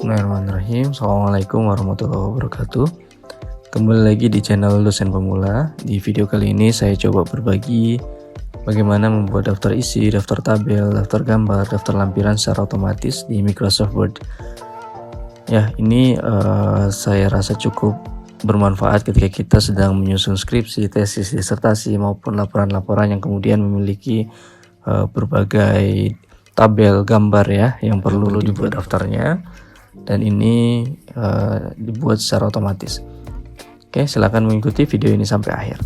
Bismillahirrahmanirrahim. Assalamualaikum warahmatullahi wabarakatuh. Kembali lagi di channel Dosen Pemula. Di video kali ini saya coba berbagi bagaimana membuat daftar isi, daftar tabel, daftar gambar, daftar lampiran secara otomatis di Microsoft Word. Ya, ini saya rasa cukup bermanfaat ketika kita sedang menyusun skripsi, tesis, disertasi maupun laporan-laporan yang kemudian memiliki berbagai tabel, gambar ya yang perlu dibuat daftarnya. Dan ini dibuat secara otomatis. Oke, silakan mengikuti video ini sampai akhir.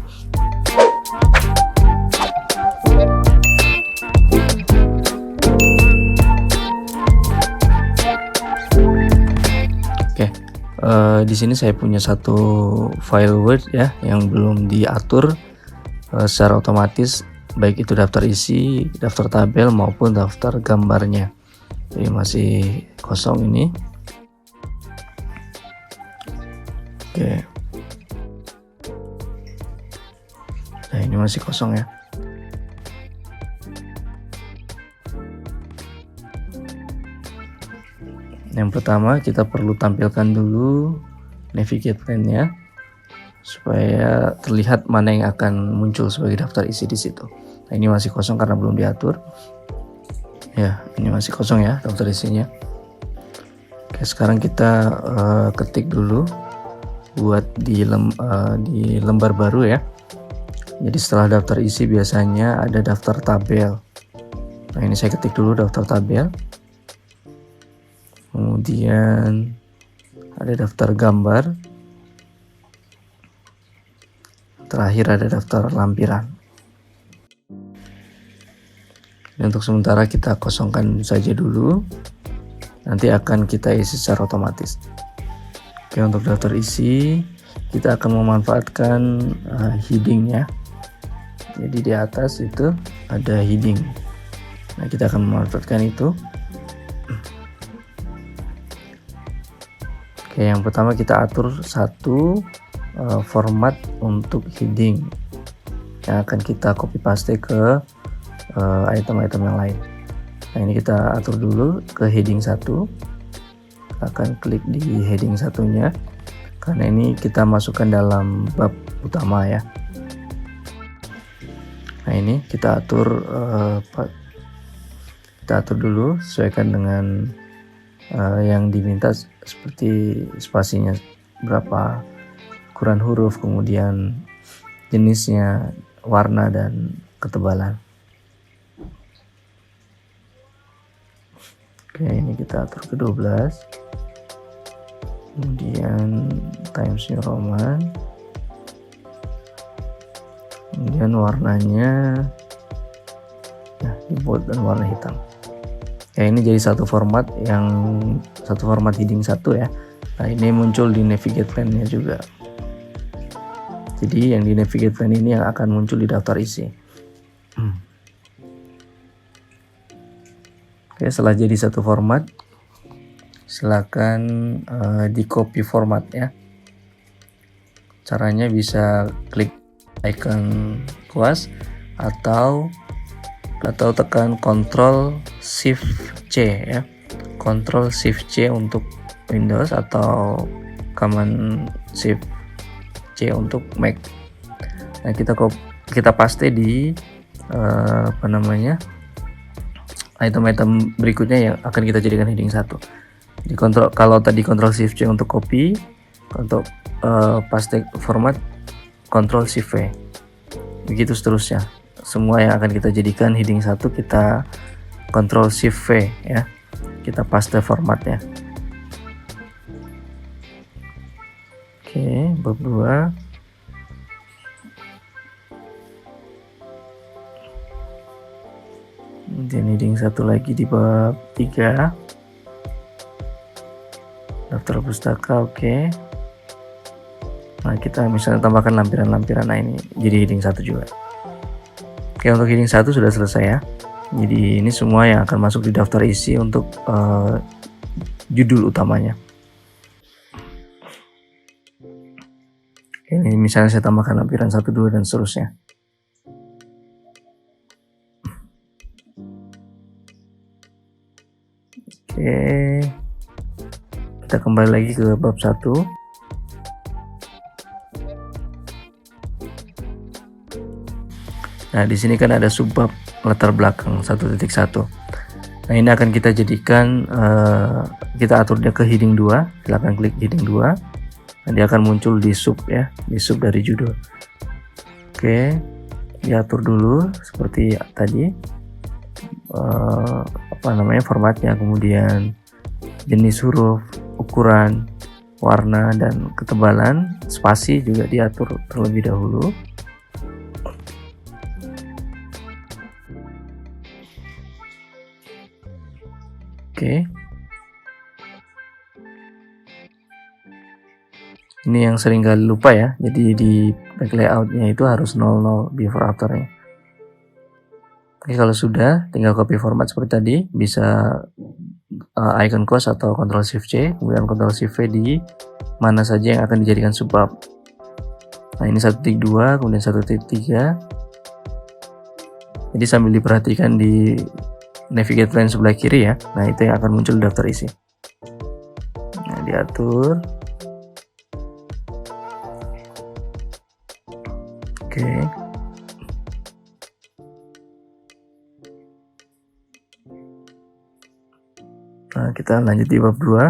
Oke, di sini saya punya satu file Word ya yang belum diatur secara otomatis, baik itu daftar isi, daftar tabel maupun daftar gambarnya. Jadi masih kosong ini. Oke. Nah, ini masih kosong ya. Yang pertama kita perlu tampilkan dulu navigate plan-nya supaya terlihat mana yang akan muncul sebagai daftar isi di situ. Nah, ini masih kosong karena belum diatur. Ya, ini masih kosong ya daftar isinya. Oke, sekarang kita ketik dulu buat di lembar baru ya. Jadi setelah daftar isi biasanya ada daftar tabel. Nah, ini saya ketik dulu daftar tabel. Kemudian ada daftar gambar. Terakhir ada daftar lampiran. Dan untuk sementara kita kosongkan saja dulu. Nanti akan kita isi secara otomatis. Oke, untuk daftar isi kita akan memanfaatkan heading ya. Jadi di atas itu ada heading. Nah, kita akan memanfaatkan itu. Oke, yang pertama kita atur satu format untuk heading yang akan kita copy paste ke item-item yang lain. Nah, ini kita atur dulu ke heading 1. Akan klik di heading satunya karena ini kita masukkan dalam bab utama ya. Nah, ini kita atur dulu sesuaikan dengan yang diminta, seperti spasinya berapa, ukuran huruf, kemudian jenisnya, warna dan ketebalan. Oke, ini kita atur ke 12. Kemudian Times New Roman. Kemudian warnanya ya, di bold dan warna hitam. Ya, ini jadi satu format heading 1 ya. Nah, ini muncul di navigate plan-nya juga. Jadi yang di navigate plan ini yang akan muncul di daftar isi. Oke, setelah jadi satu format, silakan di copy format ya. Caranya bisa klik icon kuas atau tekan Ctrl Shift C ya. Ctrl Shift C untuk Windows atau Command Shift C untuk Mac. Nah, kita paste di item-item berikutnya yang akan kita jadikan heading 1. Kalau tadi Ctrl Shift C untuk copy, untuk paste format Ctrl Shift V. Begitu seterusnya. Semua yang akan kita jadikan heading 1 kita Ctrl Shift V ya. Kita paste formatnya. Oke, bab 2. Kemudian heading 1 lagi di bab 3. Daftar pustaka, oke. Nah, kita misalnya tambahkan lampiran-lampiran. Nah, ini jadi heading 1 juga. Oke, untuk heading 1 sudah selesai ya. Jadi ini semua yang akan masuk di daftar isi untuk judul utamanya. Oke, ini misalnya saya tambahkan lampiran 1, 2 dan seterusnya. Oke. kita kembali lagi ke bab 1. Nah, di sini kan ada subbab latar belakang 1.1. Nah, ini akan kita jadikan kita atur dia ke heading 2. Silahkan klik heading 2. Nanti akan muncul di sub ya, di sub dari judul. Oke, diatur dulu seperti tadi. Formatnya, kemudian jenis huruf, ukuran, warna, dan ketebalan. Spasi juga diatur terlebih dahulu. Oke. Ini yang sering kali lupa ya. Jadi di back layoutnya itu harus 00 before afternya. Oke, kalau sudah tinggal copy format seperti tadi. Bisa icon close atau Ctrl Shift C, kemudian Ctrl Shift V di mana saja yang akan dijadikan subbab. Nah, ini 1.2, kemudian 1.3. Jadi sambil diperhatikan di navigate line sebelah kiri ya. Nah, itu yang akan muncul daftar isi. Nah, diatur. Oke. Nah, kita lanjut di bab 2.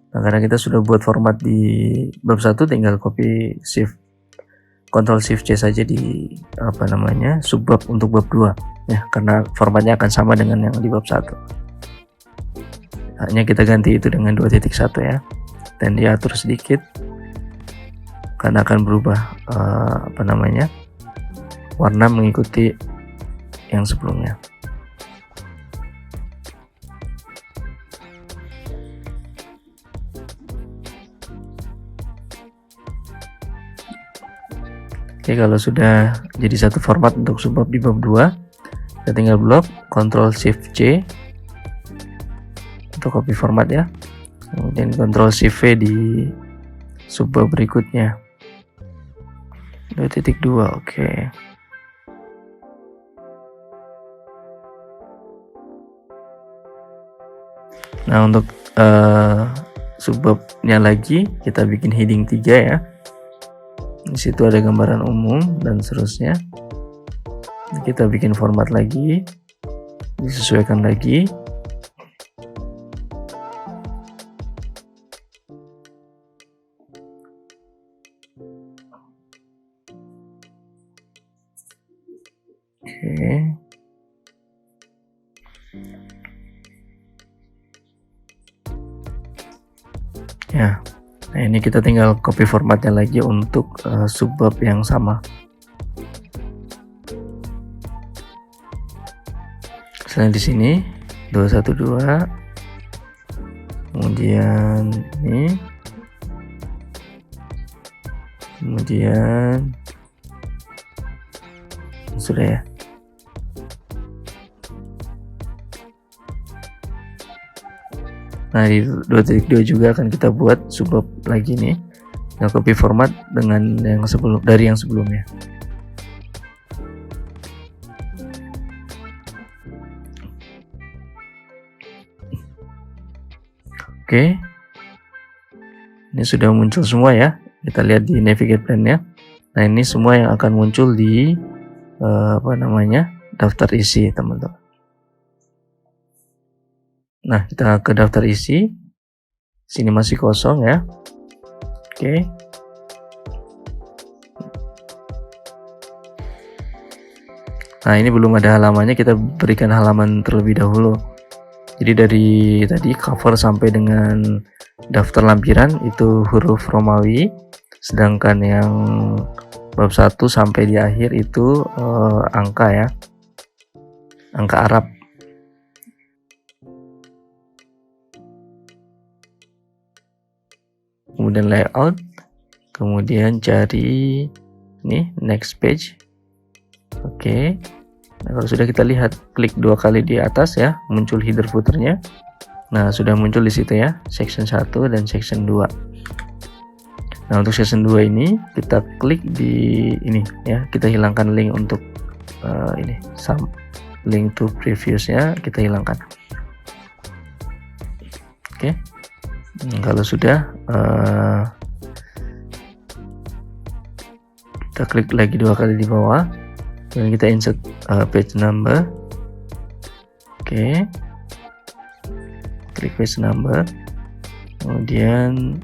Nah, karena kita sudah buat format di bab 1, tinggal copy shift Ctrl Shift C saja di subbab untuk bab 2 ya, karena formatnya akan sama dengan yang di bab 1. Hanya kita ganti itu dengan 2.1 ya, dan diatur sedikit karena akan berubah warna mengikuti yang sebelumnya. Oke, kalau sudah jadi satu format untuk subbab di bab 2, kita tinggal blok Ctrl Shift C untuk copy format ya, kemudian Ctrl Shift V di subbab berikutnya 2.2. Oke. Nah, untuk subbabnya lagi kita bikin heading 3 ya. Di situ ada gambaran umum dan seterusnya. Kita bikin format lagi, disesuaikan lagi. Oke. Ya. Nah, ini kita tinggal copy formatnya lagi untuk subbab yang sama. Selain di sini 212, kemudian ini, kemudian sudah ya. Nah, di 2.2 juga akan kita buat subbab lagi nih. Nah, copy format dengan yang dari yang sebelumnya. Oke. Ini sudah muncul semua ya. Kita lihat di navigate pane-nya. Nah, ini semua yang akan muncul di daftar isi, teman-teman. Nah, kita ke daftar isi. Sini masih kosong ya. Oke. Nah, ini belum ada halamannya, kita berikan halaman terlebih dahulu. Jadi dari tadi cover sampai dengan daftar lampiran itu huruf Romawi, sedangkan yang bab 1 sampai di akhir itu angka ya. Angka Arab. Kemudian layout, kemudian cari ini next page. Oke. Nah, kalau sudah kita lihat, klik 2 kali di atas ya, muncul header footernya. Nah, sudah muncul di situ ya, section 1 dan section 2. Nah, untuk section 2 ini kita klik di ini ya, kita hilangkan link untuk link to previous-nya kita hilangkan. Oke. Kalau sudah, kita klik lagi 2 kali di bawah dan kita insert page number. Oke, klik page number, kemudian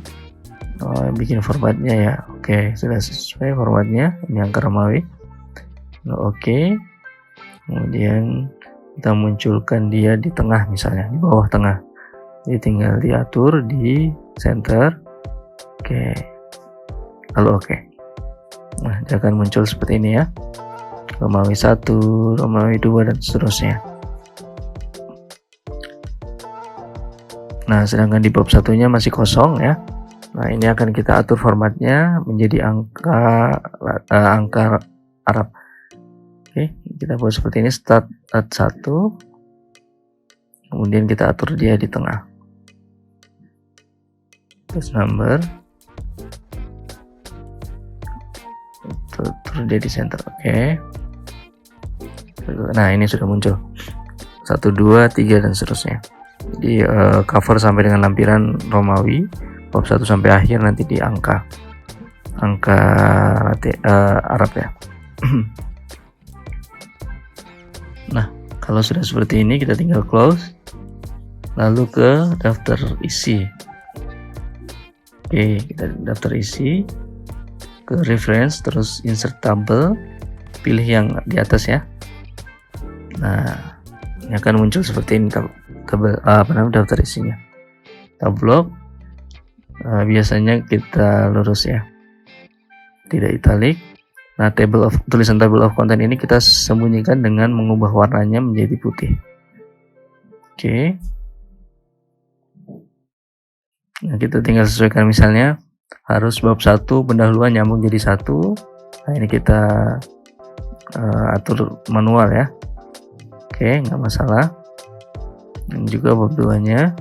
bikin formatnya ya. Oke, sudah sesuai formatnya, ini angka Romawi. Oke, kemudian kita munculkan dia di tengah, misalnya di bawah tengah, jadi tinggal diatur di center. Oke, lalu oke. Nah, dia akan muncul seperti ini ya, Romawi 1, Romawi 2, dan seterusnya. Nah, sedangkan di bab satunya masih kosong ya. Nah, ini akan kita atur formatnya menjadi angka Arab. Oke, kita buat seperti ini, start at 1, kemudian kita atur dia di tengah, terus number, atur dia di center. Oke. Nah, ini sudah muncul 1, 2, 3, dan seterusnya. Jadi cover sampai dengan lampiran Romawi, bab 1 sampai akhir nanti di angka Arab ya. Nah, kalau sudah seperti ini kita tinggal close, lalu ke daftar isi. Oke, kita daftar isi, ke reference, terus insert table, pilih yang di atas ya. Nah, ini akan muncul seperti ini daftar isinya. Tab block, biasanya kita lurus ya, tidak italic. Nah, tulisan table of content ini kita sembunyikan dengan mengubah warnanya menjadi putih. Oke. Nah, kita tinggal sesuaikan, misalnya harus bab 1 pendahuluan nyambung jadi 1. Nah, ini kita atur manual ya. Oke, nggak masalah. Dan juga bab 2-nya.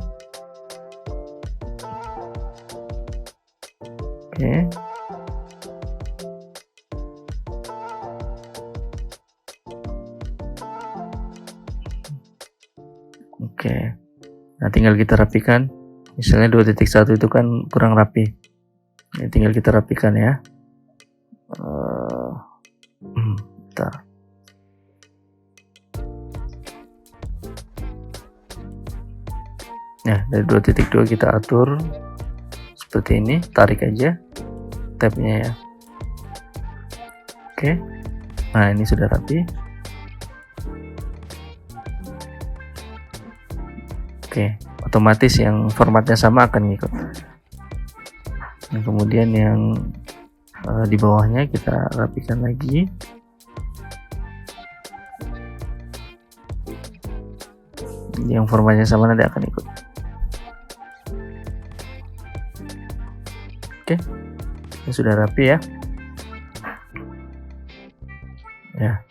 Oke. Oke. Nah, tinggal kita rapikan. Misalnya 2.1 itu kan kurang rapi. Ini tinggal kita rapikan ya. Bentar. Nah, dari 2.2 kita atur seperti ini, tarik aja tabnya ya. Oke. Nah, ini sudah rapi. Oke, otomatis yang formatnya sama akan ngikut. Nah, kemudian yang di bawahnya kita rapikan lagi. Yang formatnya sama nanti akan ikut. Oke, ini sudah rapi ya. Ya,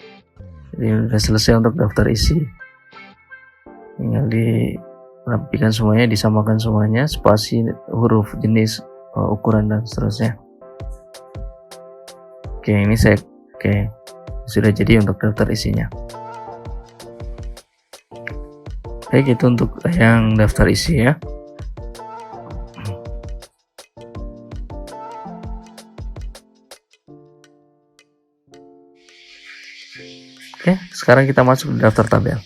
jadi sudah selesai untuk daftar isi. Tinggal dirapikan semuanya, disamakan semuanya, spasi, huruf, jenis, ukuran, dan seterusnya. Oke, ini sudah jadi untuk daftar isinya. Baik, itu untuk yang daftar isi ya. Oke, sekarang kita masuk ke daftar tabel.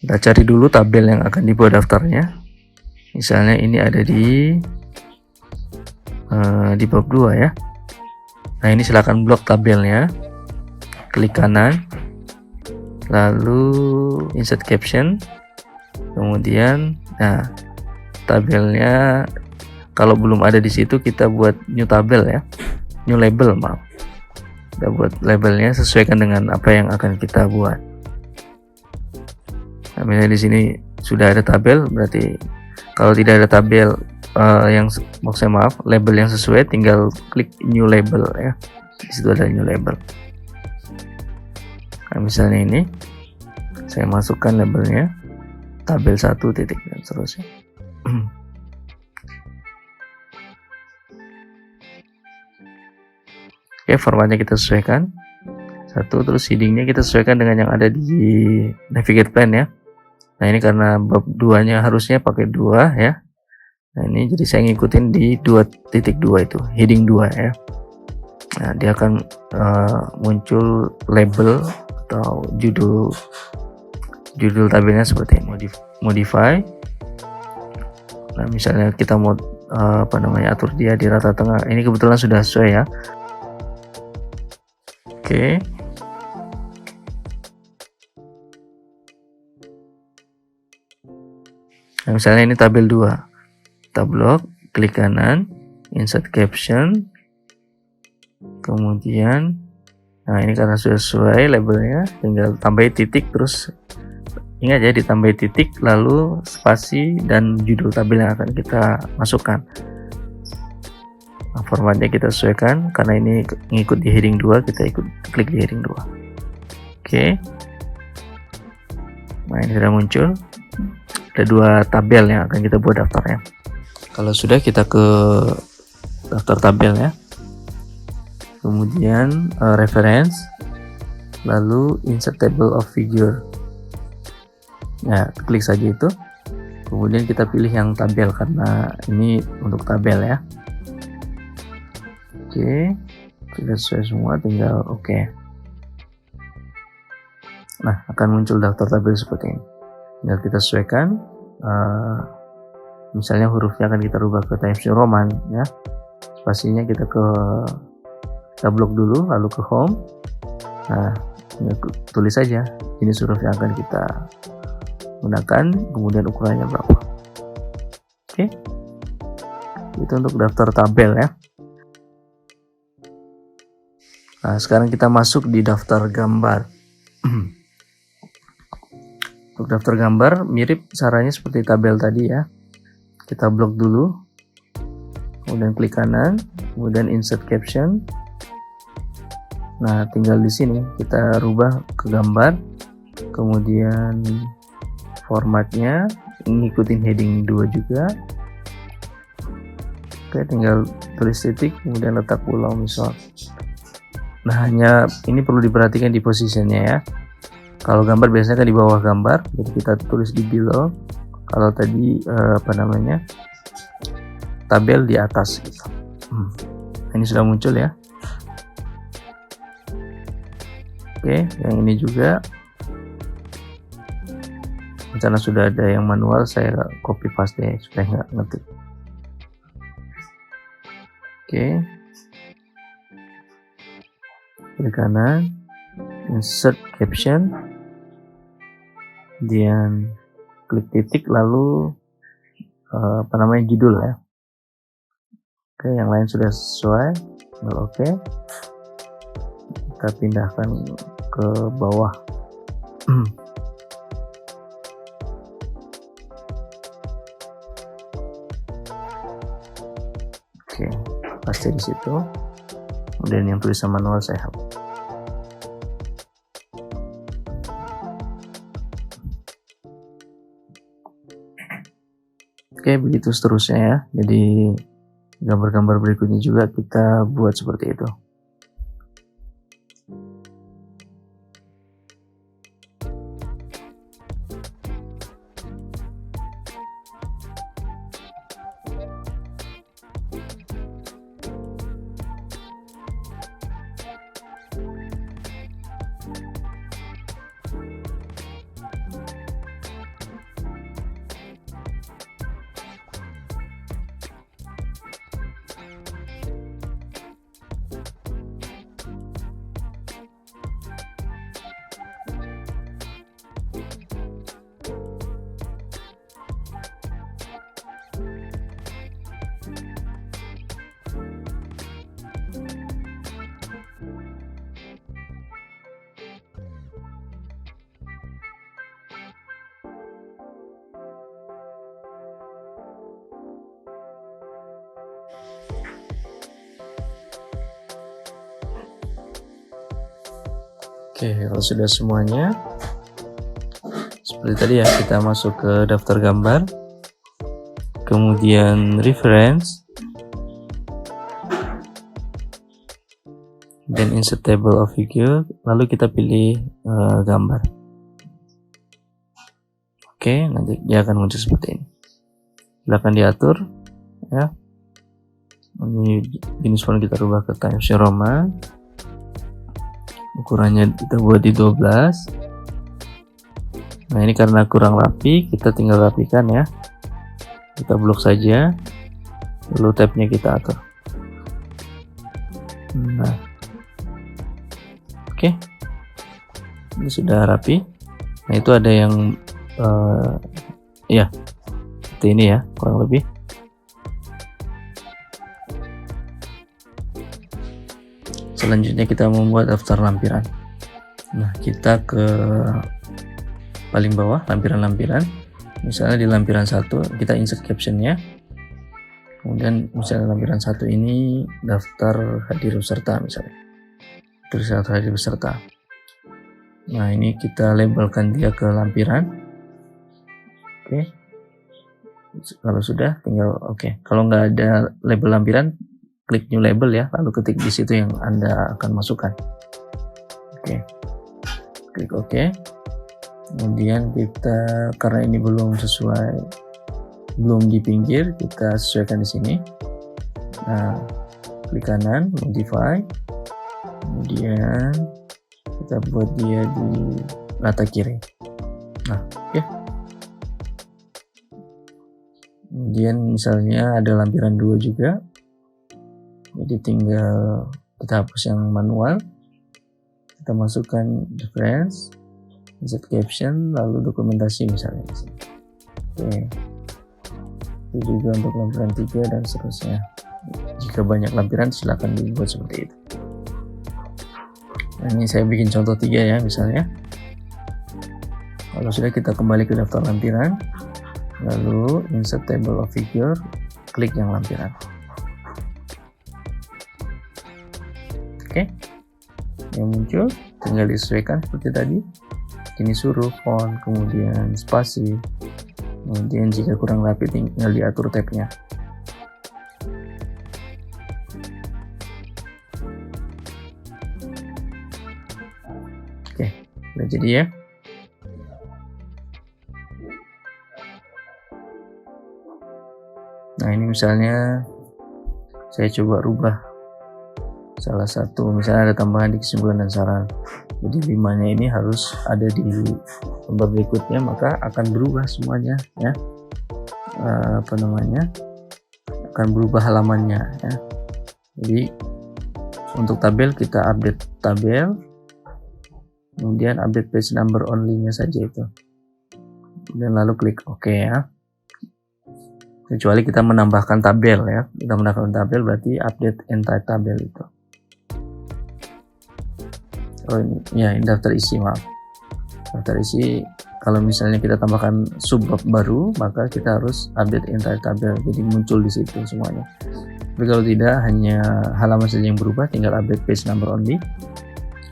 Kita cari dulu tabel yang akan dibuat daftarnya. Misalnya ini ada di bab 2 ya. Nah, ini silakan blok tabelnya. Klik kanan. Lalu insert caption. Kemudian tabelnya kalau belum ada di situ kita buat new tabel ya. New label, maaf. Kita buat labelnya sesuaikan dengan apa yang akan kita buat. Nah, misalnya di sini sudah ada tabel, berarti kalau tidak ada tabel label yang sesuai, tinggal klik new label ya. Di situ ada new label. Nah, misalnya ini saya masukkan labelnya tabel 1 titik dan seterusnya. Oke, formatnya kita sesuaikan 1, terus headingnya kita sesuaikan dengan yang ada di navigate plan ya. Nah ini karena bab 2-nya harusnya pakai 2 ya. Nah ini jadi saya ngikutin di 2.2 itu, heading 2 ya. Nah dia akan muncul label atau judul tabelnya seperti ini. Modify. Nah misalnya kita mau atur dia di rata tengah. Ini kebetulan sudah sesuai ya. Oke. Nah, misalnya ini tabel 2. Kita blok, klik kanan, insert caption, kemudian nah ini karena sudah sesuai labelnya, tinggal tambahin titik, terus ingat ya, ditambahin titik lalu spasi dan judul tabel yang akan kita masukkan. Nah, formatnya kita sesuaikan karena ini ngikut di heading 2, kita klik di heading 2. Oke. Nah ini sudah muncul, ada 2 tabel yang akan kita buat daftarnya. Kalau sudah, kita ke daftar tabel ya, kemudian reference, lalu insert table of figure. Nah klik saja itu, kemudian kita pilih yang tabel karena ini untuk tabel ya. Oke, sudah sesuai semua, tinggal oke. Nah akan muncul daftar tabel seperti ini, tinggal kita sesuaikan. Misalnya hurufnya akan kita rubah ke Times New Roman ya, spasinya kita blok dulu, lalu ke home. Nah tulis saja jenis huruf yang akan kita gunakan, kemudian ukurannya berapa. Oke, itu untuk daftar tabel ya. Nah sekarang kita masuk di daftar gambar. Untuk daftar gambar mirip caranya seperti tabel tadi ya. Kita blok dulu, kemudian klik kanan, kemudian insert caption. Nah tinggal di sini kita rubah ke gambar, kemudian formatnya ngikutin heading 2 juga. Oke, tinggal tulis titik, kemudian letak pulau misal. Nah hanya ini perlu diperhatikan di posisinya ya. Kalau gambar biasanya kan di bawah gambar, jadi kita tulis di below. Kalau tadi tabel di atas gitu. Ini sudah muncul ya. Oke, yang ini juga karena sudah ada yang manual, saya copy paste ya, supaya nggak ngetik. Oke, klik kanan, insert caption, kemudian klik titik, lalu judul ya. Oke, yang lain sudah sesuai, oke. Kita pindahkan ke bawah. Oke, pasti di situ. Kemudian yang tulisan manual saya hapus. Oke, begitu seterusnya ya. Jadi gambar-gambar berikutnya juga kita buat seperti itu. Oke, kalau sudah semuanya seperti tadi ya, kita masuk ke daftar gambar, kemudian reference, dan insert table of figure, lalu kita pilih gambar. Oke, nanti dia akan muncul seperti ini. Silakan diatur ya. Ini jenis font kita rubah ke Times New Roman. Ukurannya kita buat di 12. Nah, ini karena kurang rapi, kita tinggal rapikan ya. Kita blok saja, lalu tabnya kita atur. Nah, oke, ini sudah rapi. Nah, itu ada yang ya seperti ini ya, kurang lebih. Selanjutnya kita membuat daftar lampiran. Nah, kita ke paling bawah, lampiran-lampiran. Misalnya di lampiran 1 kita insert captionnya. Kemudian misalnya lampiran 1 ini daftar hadir peserta misalnya. Daftar hadir peserta. Nah, ini kita labelkan dia ke lampiran. Oke. Kalau sudah tinggal oke. Kalau nggak ada label lampiran, klik new label ya, lalu ketik di situ yang Anda akan masukkan. Oke. Klik oke. Kemudian kita, karena ini belum sesuai, belum di pinggir, kita sesuaikan di sini. Nah, klik kanan, modify. Kemudian kita buat dia di rata kiri. Nah, oke. Kemudian misalnya ada lampiran 2 juga. Jadi tinggal kita hapus yang manual. Kita masukkan reference, insert caption, lalu dokumentasi misalnya. Oke. Itu juga untuk lampiran 3 dan seterusnya. Jika banyak lampiran silakan dibuat seperti itu. Nah, ini saya bikin contoh 3 ya misalnya. Kalau sudah, kita kembali ke daftar lampiran, lalu insert table of figure, klik yang lampiran. Oke. Yang muncul tinggal disesuaikan seperti tadi. Ini suruh font, kemudian spasi, kemudian jika kurang rapi tinggal diatur tabnya. Oke, udah jadi ya. Nah, ini misalnya saya coba rubah salah satu, misalnya ada tambahan di kesimpulan dan saran. Jadi 5-nya ini harus ada di lembar berikutnya, maka akan berubah semuanya ya. Akan berubah halamannya ya. Jadi untuk tabel kita update tabel, kemudian update page number only-nya saja itu, dan lalu klik OK ya. Kecuali kita menambahkan tabel ya, kita menambahkan tabel berarti update entire tabel itu. Oh ini ya, ini daftar isi, maaf. Daftar isi, kalau misalnya kita tambahkan subbab baru, maka kita harus update entire tabel, jadi muncul di situ semuanya. Tapi kalau tidak, hanya halaman saja yang berubah, tinggal update page number only.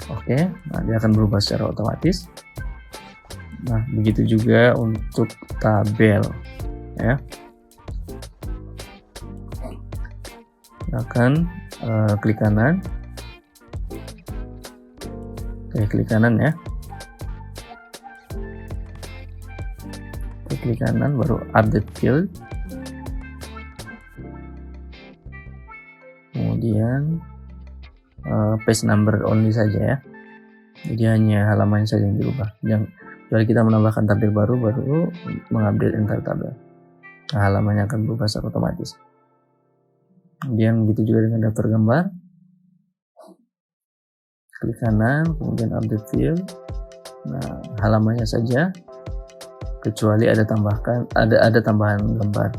Oke, nah dia akan berubah secara otomatis. Nah, begitu juga untuk tabel ya. Akan klik kanan. Klik kanan ya. Klik kanan baru update field. Kemudian page number only saja ya. Jadi hanya halamannya saja yang dirubah. Kecuali kita menambahkan tabel baru mengupdate entire tabel. Nah, halamannya akan berubah secara otomatis. Kemudian begitu juga dengan daftar gambar. Klik kanan, kemudian update field. Nah, halamannya saja, kecuali ada tambahan gambar.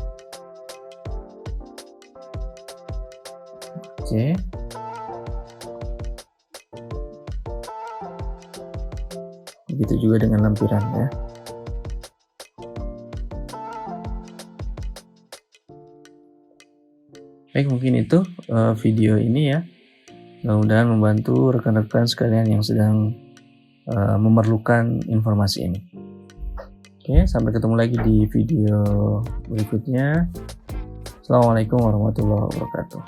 Oke. Begitu juga dengan lampiran ya. Baik, mungkin itu video ini ya. Mudah-mudahan membantu rekan-rekan sekalian yang sedang memerlukan informasi ini. Oke, sampai ketemu lagi di video berikutnya. Assalamualaikum warahmatullahi wabarakatuh.